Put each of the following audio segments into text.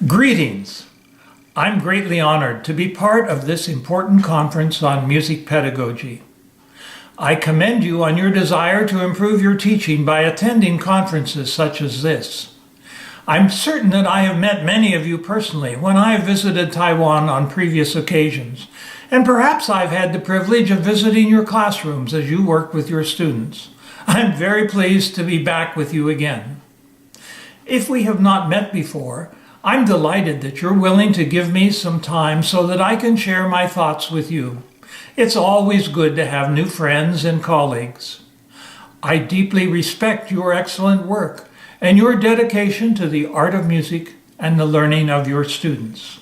Greetings. I'm greatly honored to be part of this important conference on music pedagogy. I commend you on your desire to improve your teaching by attending conferences such as this. I'm certain that I have met many of you personally when I have visited Taiwan on previous occasions, and perhaps I've had the privilege of visiting your classrooms as you work with your students. I'm very pleased to be back with you again. If we have not met before, I'm delighted that you're willing to give me some time so that I can share my thoughts with you. It's always good to have new friends and colleagues. I deeply respect your excellent work and your dedication to the art of music and the learning of your students.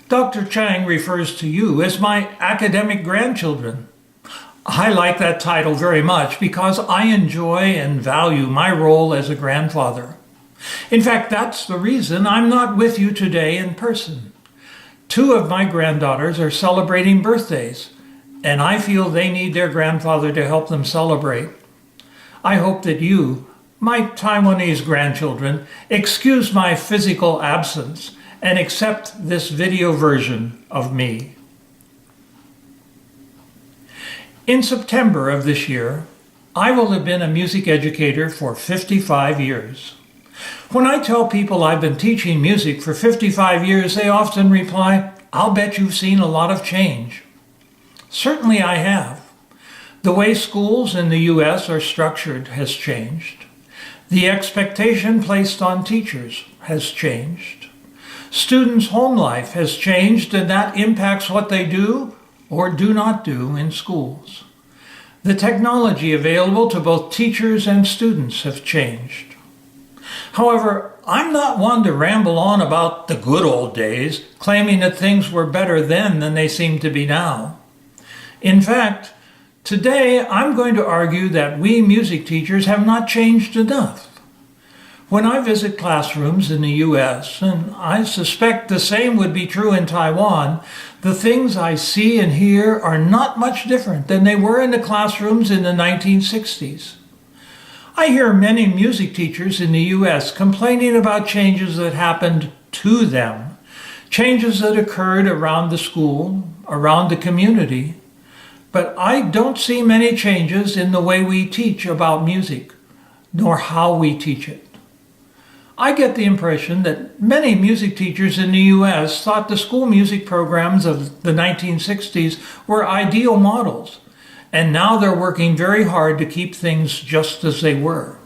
Dr. Chang refers to you as my academic grandchildren. I like that title very much because I enjoy and value my role as a grandfather. In fact, that's the reason I'm not with you today in person. 2 of my granddaughters are celebrating birthdays, and I feel they need their grandfather to help them celebrate. I hope that you, my Taiwanese grandchildren, excuse my physical absence and accept this video version of me. In September of this year, I will have been a music educator for 55 years. When I tell people I've been teaching music for 55 years, they often reply, "I'll bet you've seen a lot of change." Certainly I have. The way schools in the U.S. are structured has changed. The expectation placed on teachers has changed. Students' home life has changed, and that impacts what they do or do not do in schools. The technology available to both teachers and students have changed. However, I'm not one to ramble on about the good old days, claiming that things were better then than they seem to be now. In fact, today I'm going to argue that we music teachers have not changed enough. When I visit classrooms in the U.S., and I suspect the same would be true in Taiwan, the things I see and hear are not much different than they were in the classrooms in the 1960s. I hear many music teachers in the U.S. complaining about changes that happened to them, changes that occurred around the school, around the community, but I don't see many changes in the way we teach about music, nor how we teach it. I get the impression that many music teachers in the U.S. thought the school music programs of the 1960s were ideal models, and now they're working very hard to keep things just as they were.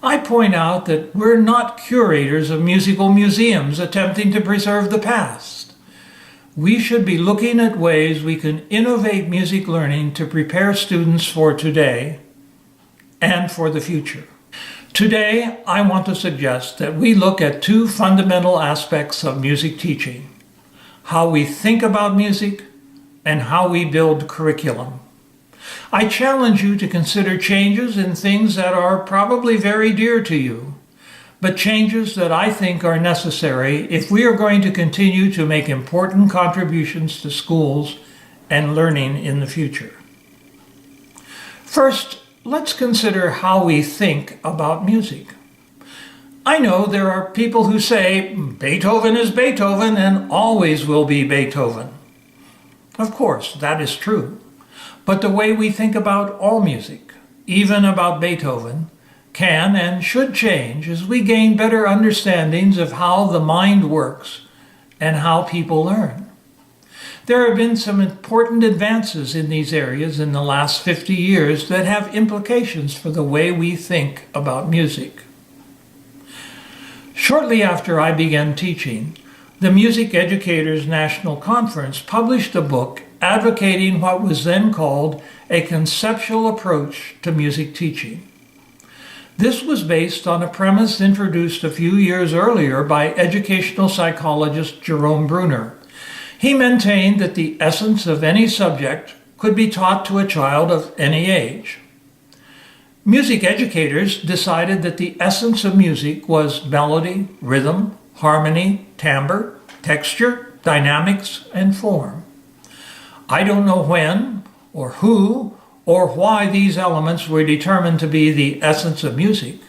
I point out that we're not curators of musical museums attempting to preserve the past. We should be looking at ways we can innovate music learning to prepare students for today and for the future. Today, I want to suggest that we look at 2 fundamental aspects of music teaching: how we think about music and how we build curriculum. I challenge you to consider changes in things that are probably very dear to you, but changes that I think are necessary if we are going to continue to make important contributions to schools and learning in the future. First, let's consider how we think about music. I know there are people who say Beethoven is Beethoven and always will be Beethoven. Of course, that is true. But the way we think about all music, even about Beethoven, can and should change as we gain better understandings of how the mind works and how people learn. There have been some important advances in these areas in the last 50 years that have implications for the way we think about music. Shortly after I began teaching, the Music Educators National Conference published a book advocating what was then called a conceptual approach to music teaching. This was based on a premise introduced a few years earlier by educational psychologist Jerome Bruner. He maintained that the essence of any subject could be taught to a child of any age. Music educators decided that the essence of music was melody, rhythm, harmony, timbre, texture, dynamics, and form. I don't know when, or who, or why these elements were determined to be the essence of music,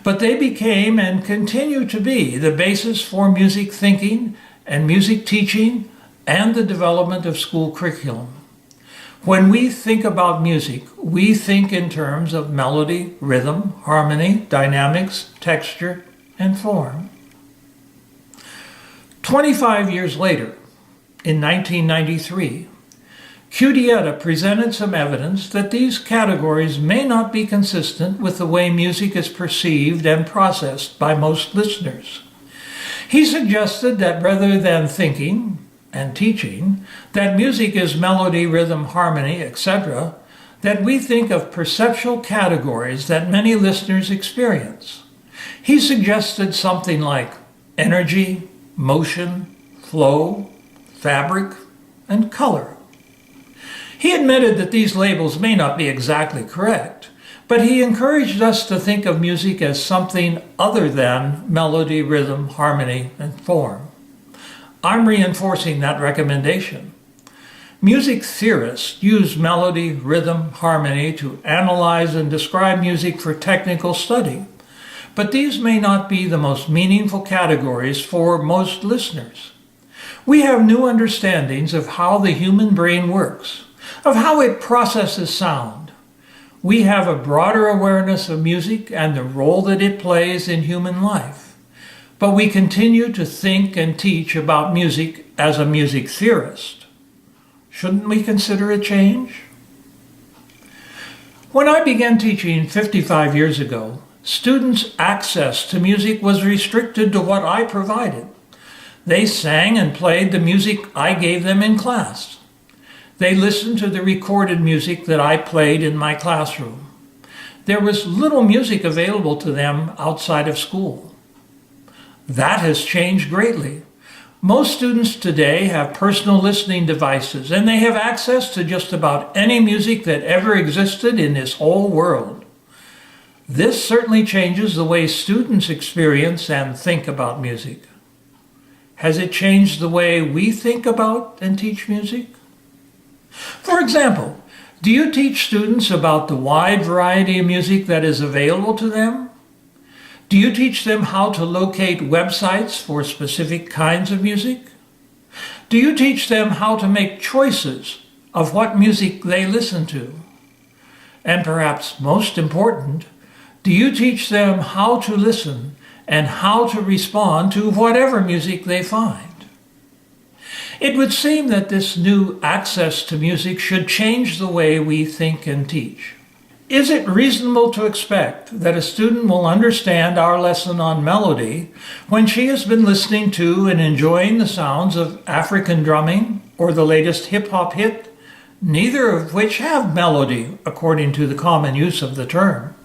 but they became and continue to be the basis for music thinking and music teaching and the development of school curriculum. When we think about music, we think in terms of melody, rhythm, harmony, dynamics, texture, and form. 25 years later, in 1993, Cudietta presented some evidence that these categories may not be consistent with the way music is perceived and processed by most listeners. He suggested that rather than thinking and teaching that music is melody, rhythm, harmony, etc., that we think of perceptual categories that many listeners experience. He suggested something like energy, motion, flow, fabric, and color. He admitted that these labels may not be exactly correct, but he encouraged us to think of music as something other than melody, rhythm, harmony, and form. I'm reinforcing that recommendation. Music theorists use melody, rhythm, harmony to analyze and describe music for technical study, but these may not be the most meaningful categories for most listeners. We have new understandings of how the human brain works, of how it processes sound. We have a broader awareness of music and the role that it plays in human life. But we continue to think and teach about music as a music theorist. Shouldn't we consider a change? When I began teaching 55 years ago, students' access to music was restricted to what I provided. They sang and played the music I gave them in class. They listened to the recorded music that I played in my classroom. There was little music available to them outside of school. That has changed greatly. Most students today have personal listening devices, and they have access to just about any music that ever existed in this whole world. This certainly changes the way students experience and think about music. Has it changed the way we think about and teach music? For example, do you teach students about the wide variety of music that is available to them? Do you teach them how to locate websites for specific kinds of music? Do you teach them how to make choices of what music they listen to? And perhaps most important, do you teach them how to listen and how to respond to whatever music they find? It would seem that this new access to music should change the way we think and teach. Is it reasonable to expect that a student will understand our lesson on melody when she has been listening to and enjoying the sounds of African drumming or the latest hip-hop hit, neither of which have melody according to the common use of the term?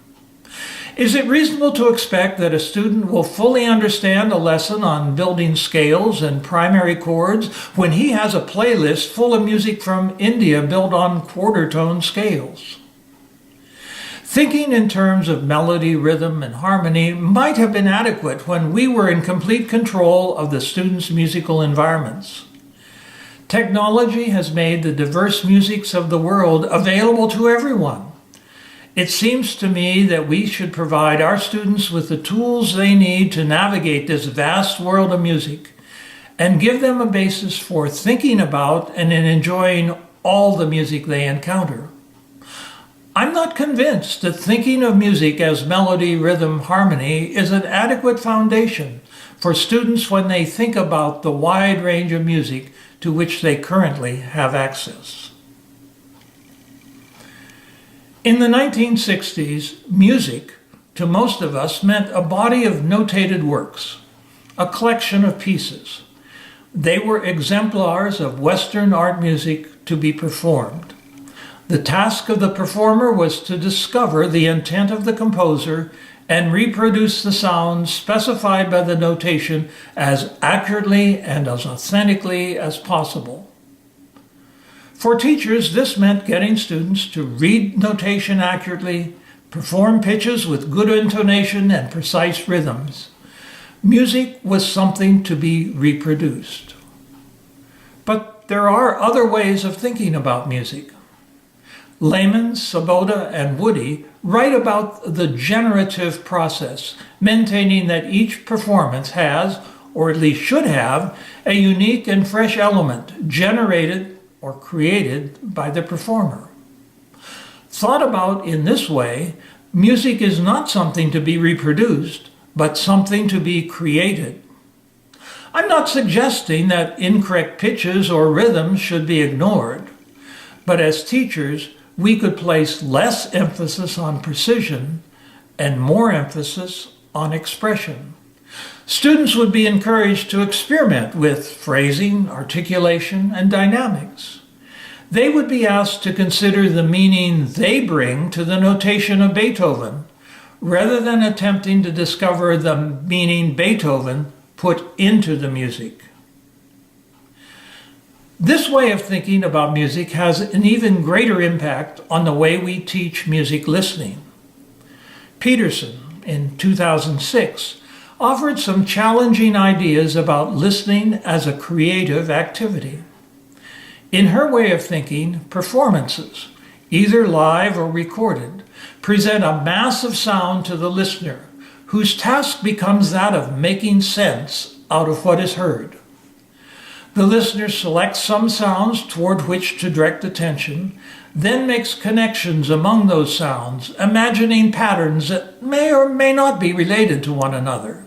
Is it reasonable to expect that a student will fully understand a lesson on building scales and primary chords when he has a playlist full of music from India built on quarter-tone scales? Thinking in terms of melody, rhythm, and harmony might have been adequate when we were in complete control of the students' musical environments. Technology has made the diverse musics of the world available to everyone. It seems to me that we should provide our students with the tools they need to navigate this vast world of music and give them a basis for thinking about and in enjoying all the music they encounter. I'm not convinced that thinking of music as melody, rhythm, harmony is an adequate foundation for students when they think about the wide range of music to which they currently have access. In the 1960s, music, to most of us, meant a body of notated works, a collection of pieces. They were exemplars of Western art music to be performed. The task of the performer was to discover the intent of the composer and reproduce the sounds specified by the notation as accurately and as authentically as possible. For teachers, this meant getting students to read notation accurately, perform pitches with good intonation and precise rhythms. Music was something to be reproduced. But there are other ways of thinking about music. Lehman, Sabota, and Woody write about the generative process, maintaining that each performance has, or at least should have, a unique and fresh element generated or created by the performer. Thought about in this way, music is not something to be reproduced, but something to be created. I'm not suggesting that incorrect pitches or rhythms should be ignored, but as teachers, we could place less emphasis on precision and more emphasis on expression. Students would be encouraged to experiment with phrasing, articulation, and dynamics. They would be asked to consider the meaning they bring to the notation of Beethoven, rather than attempting to discover the meaning Beethoven put into the music. This way of thinking about music has an even greater impact on the way we teach music listening. Peterson, in 2006, offered some challenging ideas about listening as a creative activity. In her way of thinking, performances, either live or recorded, present a mass of sound to the listener, whose task becomes that of making sense out of what is heard. The listener selects some sounds toward which to direct attention, then makes connections among those sounds, imagining patterns that may or may not be related to one another.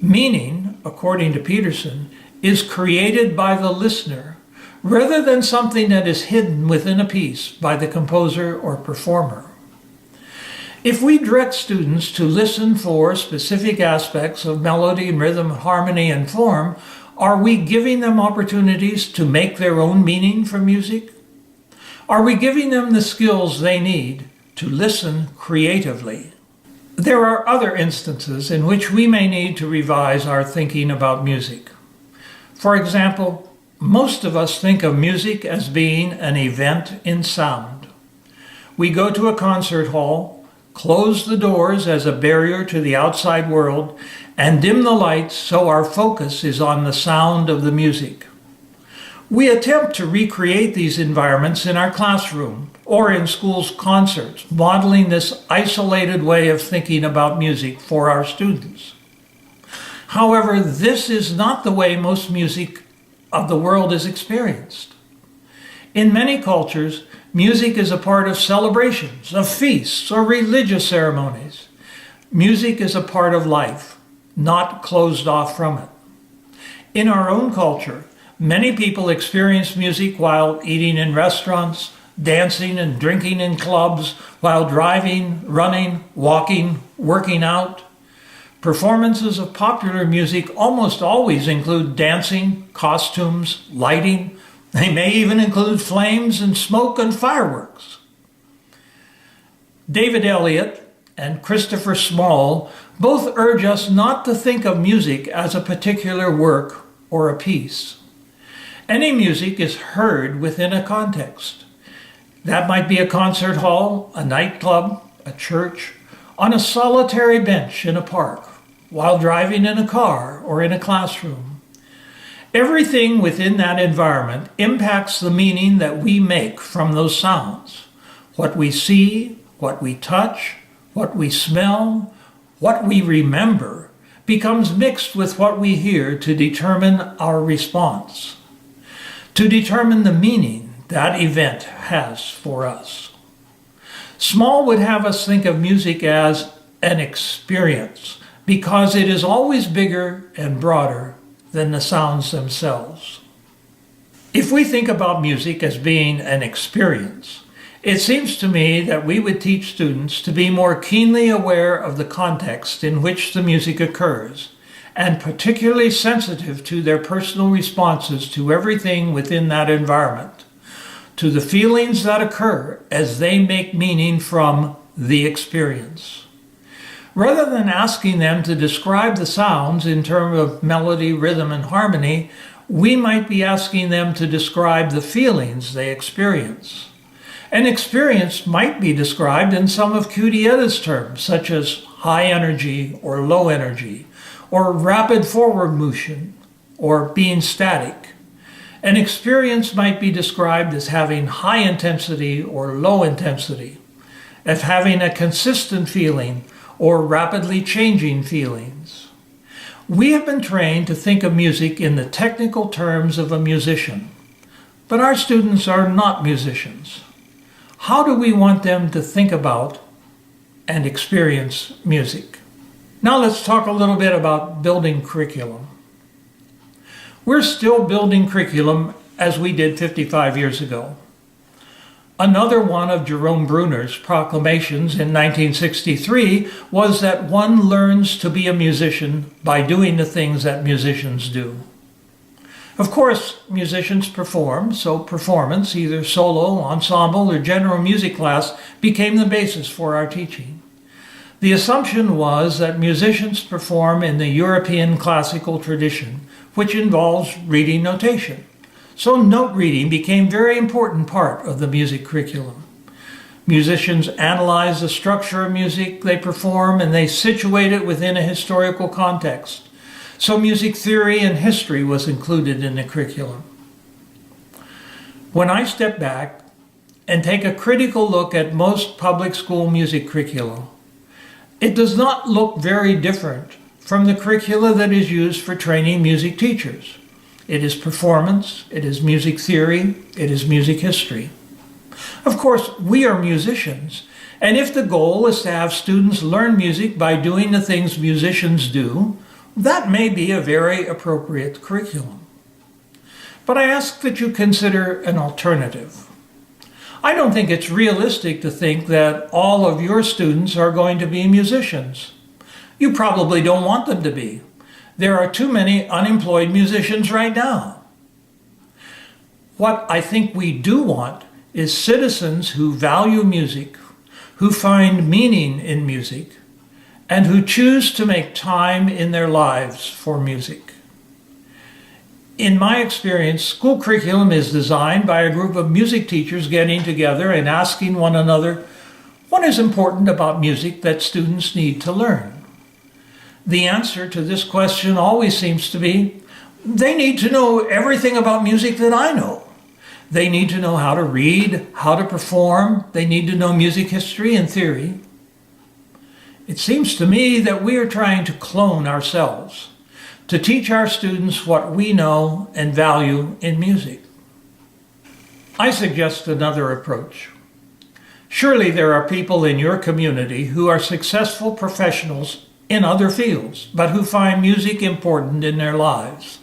Meaning, according to Peterson, is created by the listener, rather than something that is hidden within a piece by the composer or performer. If we direct students to listen for specific aspects of melody, rhythm, harmony, and form, are we giving them opportunities to make their own meaning from music? Are we giving them the skills they need to listen creatively? There are other instances in which we may need to revise our thinking about music. For example, most of us think of music as being an event in sound. We go to a concert hall, close the doors as a barrier to the outside world, and dim the lights so our focus is on the sound of the music. We attempt to recreate these environments in our classroom or in school's concerts, modeling this isolated way of thinking about music for our students. However, this is not the way most music of the world is experienced. In many cultures, music is a part of celebrations, of feasts, or religious ceremonies. Music is a part of life, not closed off from it. In our own culture, many people experience music while eating in restaurants, dancing and drinking in clubs, while driving, running, walking, working out. Performances of popular music almost always include dancing, costumes, lighting. They may even include flames and smoke and fireworks. David Elliott and Christopher Small both urge us not to think of music as a particular work or a piece. Any music is heard within a context. That might be a concert hall, a nightclub, a church, on a solitary bench in a park, while driving in a car or in a classroom. Everything within that environment impacts the meaning that we make from those sounds. What we see, what we touch, what we smell, what we remember becomes mixed with what we hear to determine our response, to determine the meaning that event has for us. Small would have us think of music as an experience because it is always bigger and broader than the sounds themselves. If we think about music as being an experience, it seems to me that we would teach students to be more keenly aware of the context in which the music occurs, and particularly sensitive to their personal responses to everything within that environment, to the feelings that occur as they make meaning from the experience. Rather than asking them to describe the sounds in terms of melody, rhythm, and harmony, we might be asking them to describe the feelings they experience. An experience might be described in some of Cudietta's terms, such as high energy or low energy, or rapid forward motion, or being static. An experience might be described as having high intensity or low intensity, as having a consistent feeling or rapidly changing feelings. We have been trained to think of music in the technical terms of a musician, but our students are not musicians. How do we want them to think about and experience music? Now let's talk a little bit about building curriculum. We're still building curriculum as we did 55 years ago. Another one of Jerome Bruner's proclamations in 1963 was that one learns to be a musician by doing the things that musicians do. Of course, musicians perform, so performance, either solo, ensemble, or general music class, became the basis for our teaching. The assumption was that musicians perform in the European classical tradition, which involves reading notation. So note reading became a very important part of the music curriculum. Musicians analyze the structure of music they perform and they situate it within a historical context. So music theory and history was included in the curriculum. When I step back and take a critical look at most public school music curricula, it does not look very different from the curricula that is used for training music teachers. It is performance, it is music theory, it is music history. Of course, we are musicians, and if the goal is to have students learn music by doing the things musicians do, that may be a very appropriate curriculum. But I ask that you consider an alternative. I don't think it's realistic to think that all of your students are going to be musicians. You probably don't want them to be. There are too many unemployed musicians right now. What I think we do want is citizens who value music, who find meaning in music, and who choose to make time in their lives for music. In my experience, school curriculum is designed by a group of music teachers getting together and asking one another, what is important about music that students need to learn? The answer to this question always seems to be, they need to know everything about music that I know. They need to know how to read, how to perform. They need to know music history and theory. It seems to me that we are trying to clone ourselves, to teach our students what we know and value in music. I suggest another approach. Surely there are people in your community who are successful professionals in other fields, but who find music important in their lives.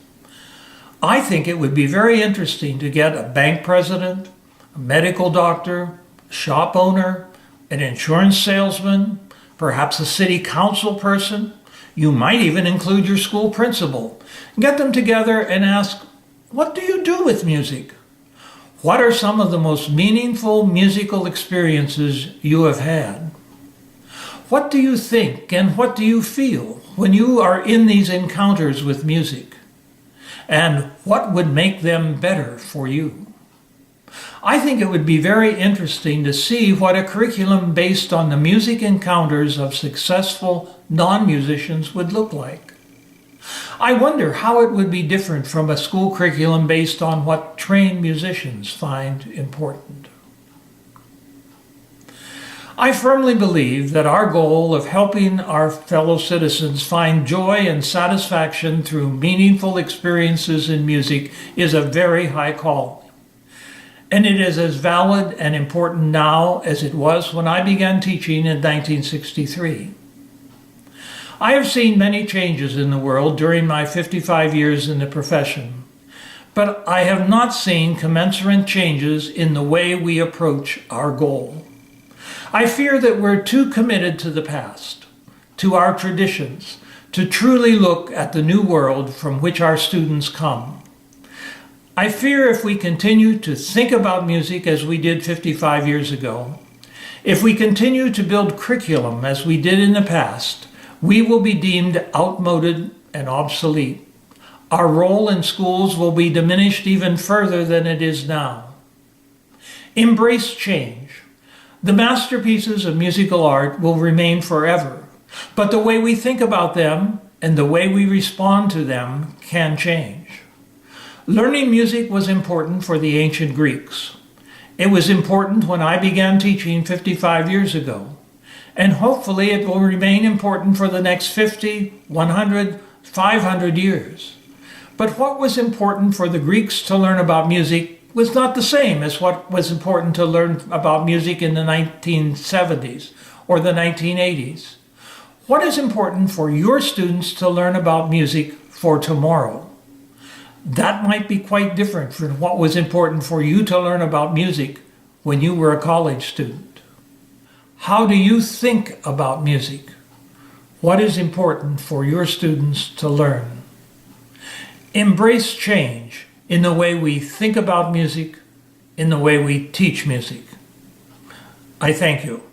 I think it would be very interesting to get a bank president, a medical doctor, a shop owner, an insurance salesman, perhaps a city council person. You might even include your school principal. Get them together and ask, what do you do with music? What are some of the most meaningful musical experiences you have had? What do you think and what do you feel when you are in these encounters with music? And what would make them better for you? I think it would be very interesting to see what a curriculum based on the music encounters of successful non-musicians would look like. I wonder how it would be different from a school curriculum based on what trained musicians find important. I firmly believe that our goal of helping our fellow citizens find joy and satisfaction through meaningful experiences in music is a very high call. And it is as valid and important now as it was when I began teaching in 1963. I have seen many changes in the world during my 55 years in the profession, but I have not seen commensurate changes in the way we approach our goal. I fear that we're too committed to the past, to our traditions, to truly look at the new world from which our students come. I fear if we continue to think about music as we did 55 years ago, if we continue to build curriculum as we did in the past, we will be deemed outmoded and obsolete. Our role in schools will be diminished even further than it is now. Embrace change. The masterpieces of musical art will remain forever, but the way we think about them and the way we respond to them can change. Learning music was important for the ancient Greeks. It was important when I began teaching 55 years ago. And hopefully it will remain important for the next 50, 100, 500 years. But what was important for the Greeks to learn about music was not the same as what was important to learn about music in the 1970s or the 1980s. What is important for your students to learn about music for tomorrow? That might be quite different from what was important for you to learn about music when you were a college student. How do you think about music? What is important for your students to learn? Embrace change in the way we think about music, in the way we teach music. I thank you.